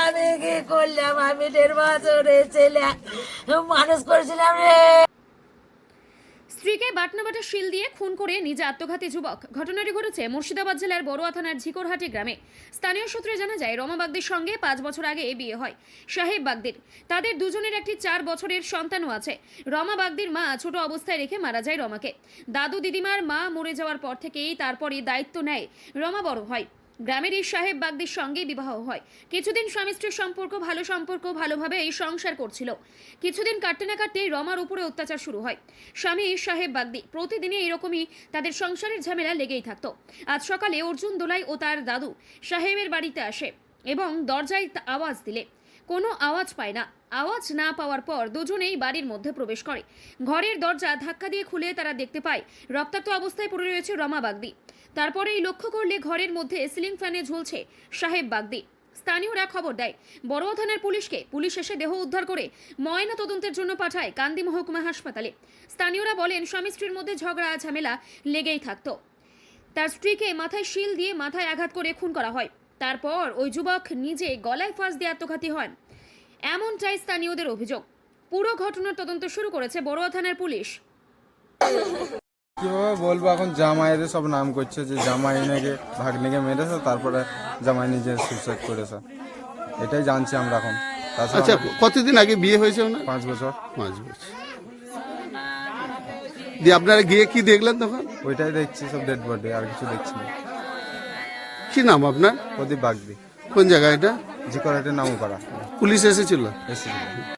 আমি কি করলাম? আমি 1.5 বছরের ছেলে মানুষ করেছিলাম রে। স্ত্রীকে বাটনাবাটা শিল দিয়ে খুন করে নিজে আত্মঘাতী যুবক। ঘটনাটি ঘটেছে মুর্শিদাবাদ জেলার বড়ুয়া থানার ঝিকরহাটি গ্রামে। স্থানীয় সূত্রে জানা যায়, রমা বাগদির সঙ্গে 5 বছর আগে বিয়ে হয় সাহেব বাগদির। তাদের দুজনের একটি 4 বছরের সন্তানও আছে। রমা বাগদির মা ছোট অবস্থায় রেখে মারা যায় রমাকে। দাদু দিদিমার মা মরে যাওয়ার পর থেকেই তারপরই দায়িত্ব নেয় রমা বড় হয়। গ্রামের এই সাহেব বাগদির সঙ্গে বিবাহ হয়। কিছুদিন স্বামী স্ত্রীর সম্পর্ক ভালোভাবে এই সংসার করছিল। কিছুদিন কাটতে না কাটতেই রমার উপরে অত্যাচার শুরু হয়। স্বামী সাহেব বাগদি প্রতিদিনই এরকমই তাদের সংসারের ঝামেলা লেগেই থাকতো। আজ সকালে অর্জুন দোলাই ও তার দাদু সাহেবের বাড়িতে আসে এবং দরজায় আওয়াজ দিলে কোনো আওয়াজ পায় না। আওয়াজ না পাওয়ার পর দুজনেই বাড়ির মধ্যে প্রবেশ করে। ঘরের দরজা ধাক্কা দিয়ে খুলে তারা দেখতে পায় রক্তাক্ত অবস্থায় পড়ে রয়েছে রমা বাগদি। তারপরেই লক্ষ্য করলে ঘরের মধ্যে সিলিং ফ্যানে ঝুলছে সাহেব বাগদি। স্থানীয়রা খবর দেয় বড়ুয়া থানার পুলিশকে। পুলিশ এসে দেহ উদ্ধার করে ময়না তদন্তের জন্য পাঠায় কান্দি মহকুমা হাসপাতালে। স্থানীয়রা বলেন, স্বামী স্ত্রীর মধ্যে ঝগড়া ঝামেলা লেগেই থাকতো। তার স্ত্রীকে মাথায় শিল দিয়ে মাথায় আঘাত করে খুন করা হয়। তারপর ওই যুবক নিজে গলায় ফাঁস দিয়ে আত্মঘাতী হন, এমনটাই স্থানীয়দের অভিযোগ। পুরো ঘটনার তদন্ত শুরু করেছে বড়ুয়া থানার পুলিশ। কিভাবে বলবো, এখন জামাইদের সব নাম করছে যে জামাই নাকি ভাগ্নিকে মেরেছে, তারপরে জামাই নিজে সুইসাইড করেছে, এটাই জানছি আমরা এখন। তাছাড়া আচ্ছা, কতদিন আগে বিয়ে হয়েছে ওনার? 5 বছর। 5 বছর। দিয়ে আপনারা গিয়ে কি দেখলেন তখন? ওইটাই দেখছি, সব ডেড বডি, আর কিছু দেখছি না। কি নাম আপনার? প্রদীপ বাগদি। কোন জায়গা এটা? ঝিকরহাটের নামও করা পুলিশ এসেছিল? এসেছিল।